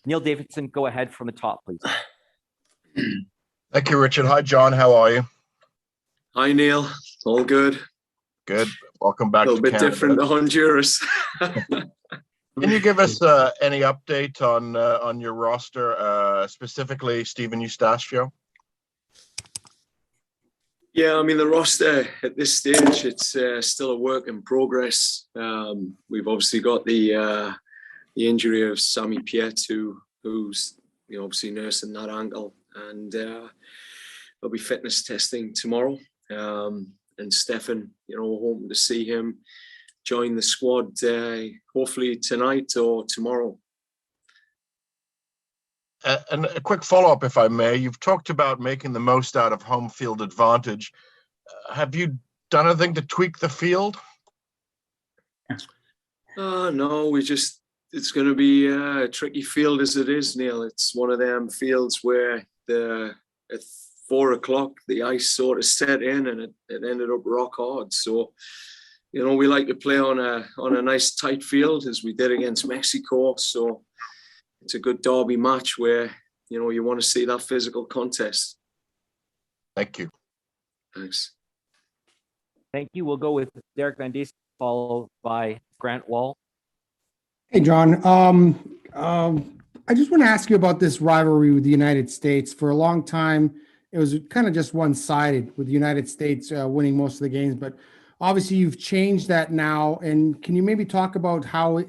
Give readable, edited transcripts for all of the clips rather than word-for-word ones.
Neil Davidson, go ahead from the top, please. Thank you, Richard. Hi, John. How are you? Hi, Neil. All good. Good. Welcome back A little to bit Canada. different to Honduras. Can you give us any update on your roster, specifically Steven Eustachio? Yeah, I mean, the roster at this stage, it's still a work in progress. We've obviously got the injury of Sami Piet, who's obviously nursing that ankle, and there'll be fitness testing tomorrow. And Stefan, we're hoping to see him join the squad hopefully tonight or tomorrow. And a quick follow-up, if I may. You've talked about making the most out of home field advantage. Have you done anything to tweak the field? No, it's going to be a tricky field as it is, Neil. It's one of them fields where at 4 o'clock, the ice sort of set in and it ended up rock hard. So, we like to play on a nice tight field as we did against Mexico. So it's a good derby match where, you want to see that physical contest. Thank you. Thanks. Thank you. We'll go with Derek Van Diest, followed by Grant Wall. Hey, John. I just want to ask you about this rivalry with the United States. For a long time, it was kind of just one-sided with the United States winning most of the games, but obviously you've changed that now. And can you maybe talk about how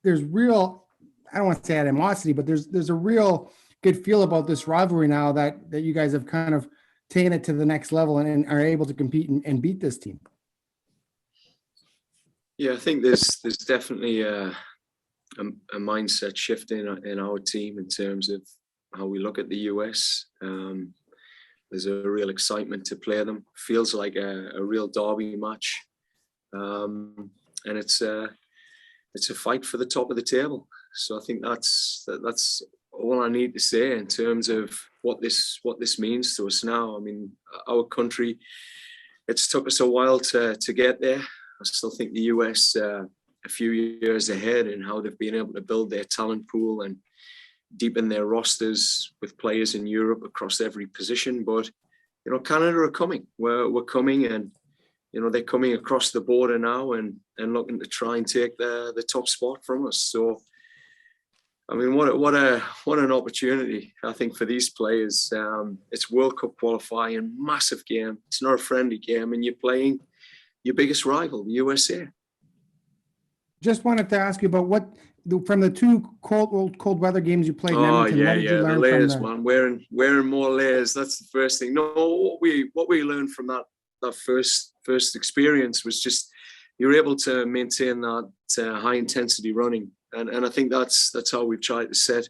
there's real, I don't want to say animosity, but there's a real good feel about this rivalry now that you guys have kind of taken it to the next level and are able to compete and beat this team. Yeah, I think there's definitely a mindset shift in our team in terms of how we look at the US. There's a real excitement to play them. Feels like a real derby match, and it's a fight for the top of the table. So I think that's all I need to say in terms of what this means to us now. I mean, our country, it's took us a while to get there. I still think the US a few years ahead in how they've been able to build their talent pool and deepen their rosters with players in Europe across every position. But Canada are coming. We're coming, and they're coming across the border now and looking to try and take the top spot from us. So, I mean, what an opportunity I think for these players. It's World Cup qualifying, massive game. It's not a friendly game, and you're playing your biggest rival, the USA. Just wanted to ask you about from the two cold weather games you played in Edmonton, what did you learn the layers, from man. Wearing more layers. That's the first thing. No, what we learned from that first experience was just you're able to maintain that high intensity running, and I think that's how we've tried to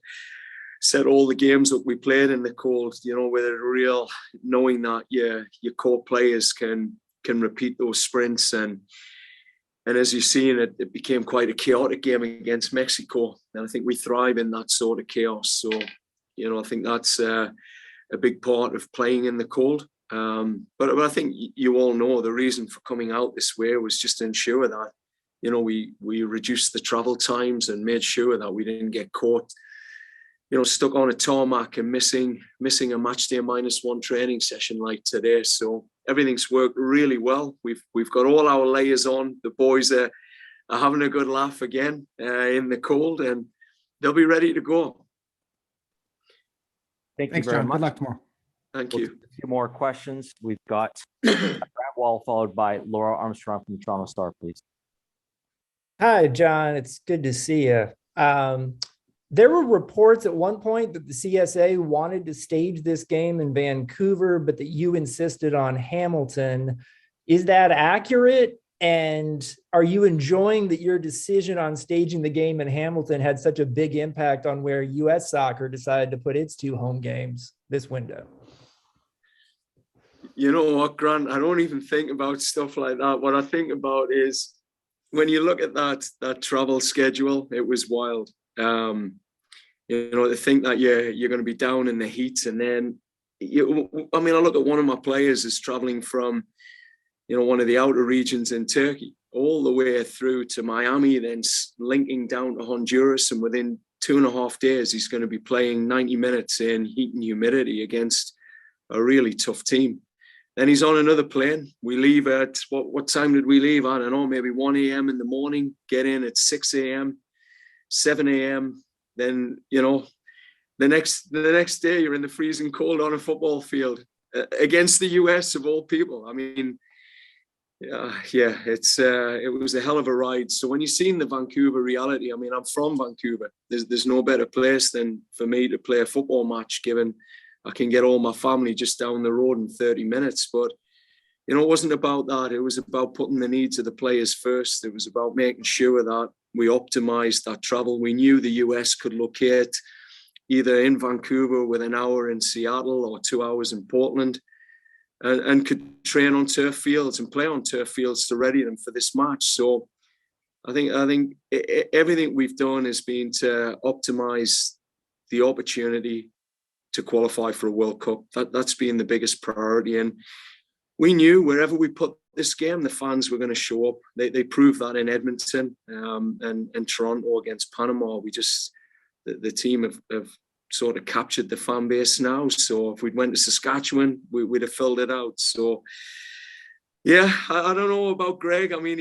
set all the games that we played in the cold. With a real knowing that your core players can repeat those sprints and as you've seen, it became quite a chaotic game against Mexico. And I think we thrive in that sort of chaos. So, I think that's a big part of playing in the cold. But I think you all know the reason for coming out this way was just to ensure that, we reduced the travel times and made sure that we didn't get caught, stuck on a tarmac and missing a match day -1 training session like today. So everything's worked really well. We've got all our layers on. The boys are having a good laugh again in the cold, and they'll be ready to go. Thanks, John. Good luck tomorrow. Thank you. A few more questions. We've got Grant Wall, followed by Laura Armstrong from the Toronto Star, please. Hi, John. It's good to see you. There were reports at one point that the CSA wanted to stage this game in Vancouver, but that you insisted on Hamilton. Is that accurate? And are you enjoying that your decision on staging the game in Hamilton had such a big impact on where U.S. soccer decided to put its 2 home games this window? You know what, Grant? I don't even think about stuff like that. What I think about is when you look at that travel schedule, it was wild. To think that you're going to be down in the heat, and then I look at one of my players is traveling from one of the outer regions in Turkey all the way through to Miami, then linking down to Honduras, and within 2.5 days, he's going to be playing 90 minutes in heat and humidity against a really tough team. Then he's on another plane. We leave at, what time did we leave? I don't know, maybe 1 a.m. in the morning, get in at 6 a.m., 7 a.m. Then, you know, the next day you're in the freezing cold on a football field against the US of all people. I mean, yeah, it was a hell of a ride. So when you've seen the Vancouver reality, I mean, I'm from Vancouver. There's no better place than for me to play a football match, given I can get all my family just down the road in 30 minutes. But, you know, it wasn't about that. It was about putting the needs of the players first. It was about making sure that we optimized that travel. We knew the US could locate either in Vancouver with an hour in Seattle or 2 hours in Portland, and could train on turf fields and play on turf fields to ready them for this match. So I think everything we've done has been to optimize the opportunity to qualify for a World Cup. That's been the biggest priority. And we knew wherever we put this game, the fans were going to show up. They proved that in Edmonton and Toronto against Panama. The team have sort of captured the fan base now. So if we'd went to Saskatchewan, we'd have filled it out. So yeah, I don't know about Greg. I mean,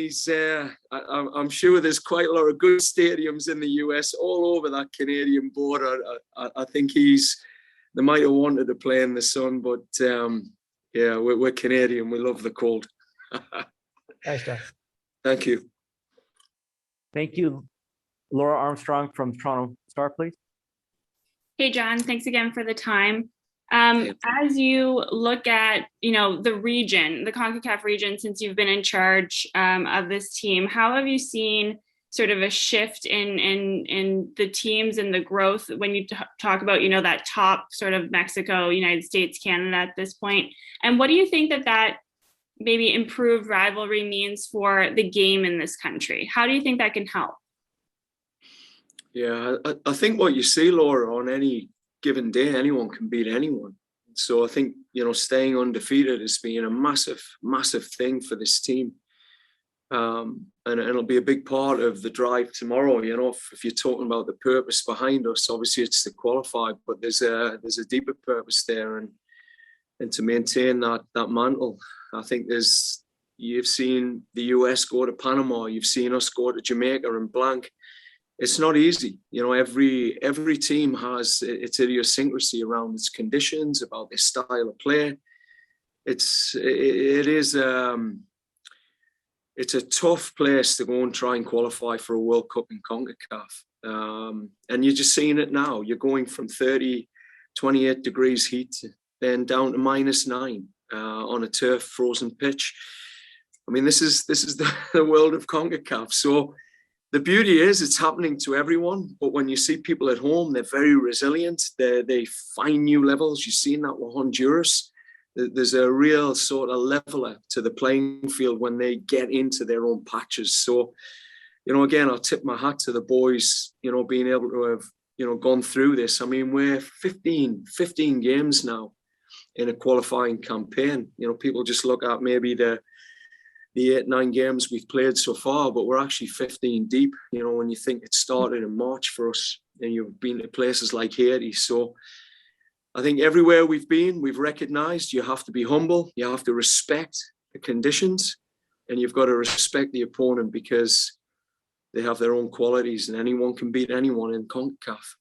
I'm sure there's quite a lot of good stadiums in the US all over that Canadian border. I think they might have wanted to play in the sun, but yeah, we're Canadian. We love the cold. Thanks, John. Thank you. Thank you. Laura Armstrong from Toronto Star, please. Hey, John, thanks again for the time. As you look at, the region, the CONCACAF region, since you've been in charge of this team, how have you seen sort of a shift in the teams and the growth when you talk about, that top sort of Mexico, United States, Canada at this point? And what do you think that maybe improved rivalry means for the game in this country? How do you think that can help? Yeah, I think what you see, Laura, on any given day, anyone can beat anyone. So I think, staying undefeated has been a massive, massive thing for this team. And it'll be a big part of the drive tomorrow. If you're talking about the purpose behind us, obviously it's to qualify, but there's a deeper purpose there, and to maintain that mantle. I think you've seen the US go to Panama, you've seen us go to Jamaica and blank. It's not easy. Every team has its idiosyncrasy around its conditions, about their style of play. It's a tough place to go and try and qualify for a World Cup in CONCACAF. And you're just seeing it now. You're going from 28 degrees heat, then down to -9 on a turf frozen pitch. I mean, this is the world of CONCACAF. So the beauty is it's happening to everyone, but when you see people at home, they're very resilient. They find new levels. You've seen that with Honduras. There's a real sort of leveler to the playing field when they get into their own patches. So, again, I'll tip my hat to the boys, being able to have, gone through this. I mean, we're 15 games now in a qualifying campaign. People just look at maybe the 8-9 games we've played so far, but we're actually 15 deep, when you think it started in March for us, and you've been to places like Haiti. So I think everywhere we've been, we've recognized you have to be humble, you have to respect the conditions, and you've got to respect the opponent because they have their own qualities, and anyone can beat anyone in CONCACAF.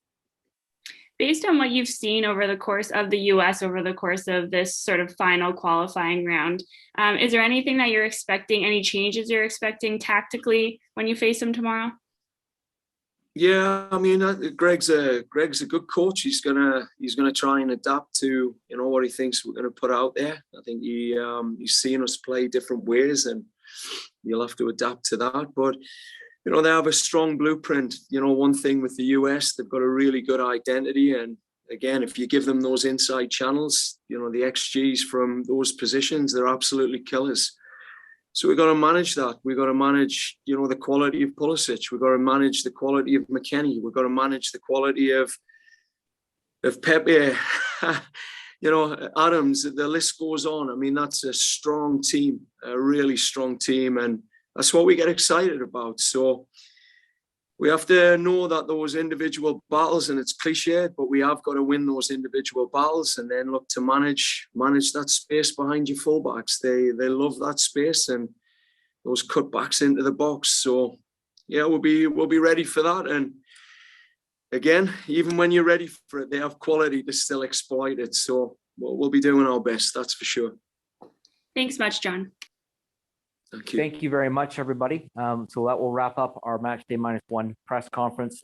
Based on what you've seen over the course of the US, over the course of this sort of final qualifying round, is there anything that you're expecting, any changes you're expecting tactically when you face them tomorrow? Yeah, I mean, Greg's a good coach. He's gonna try and adapt to what he thinks we're gonna put out there. I think he's seen us play different ways, and you'll have to adapt to that. But they have a strong blueprint. One thing with the US, they've got a really good identity. And again, if you give them those inside channels, the XGs from those positions, they're absolutely killers. So we've got to manage that. We've got to manage, the quality of Pulisic. We've got to manage the quality of McKennie. We've got to manage the quality of Pepe, Adams. The list goes on. I mean, that's a strong team, a really strong team. And that's what we get excited about. So, we have to know that those individual battles, and it's cliched, but we have got to win those individual battles and then look to manage that space behind your fullbacks. They love that space and those cutbacks into the box. So yeah, we'll be ready for that. And again, even when you're ready for it, they have quality to still exploit it. So we'll be doing our best, that's for sure. Thanks much, John. Thank you. Thank you very much, everybody. So that will wrap up our match day -1 press conference.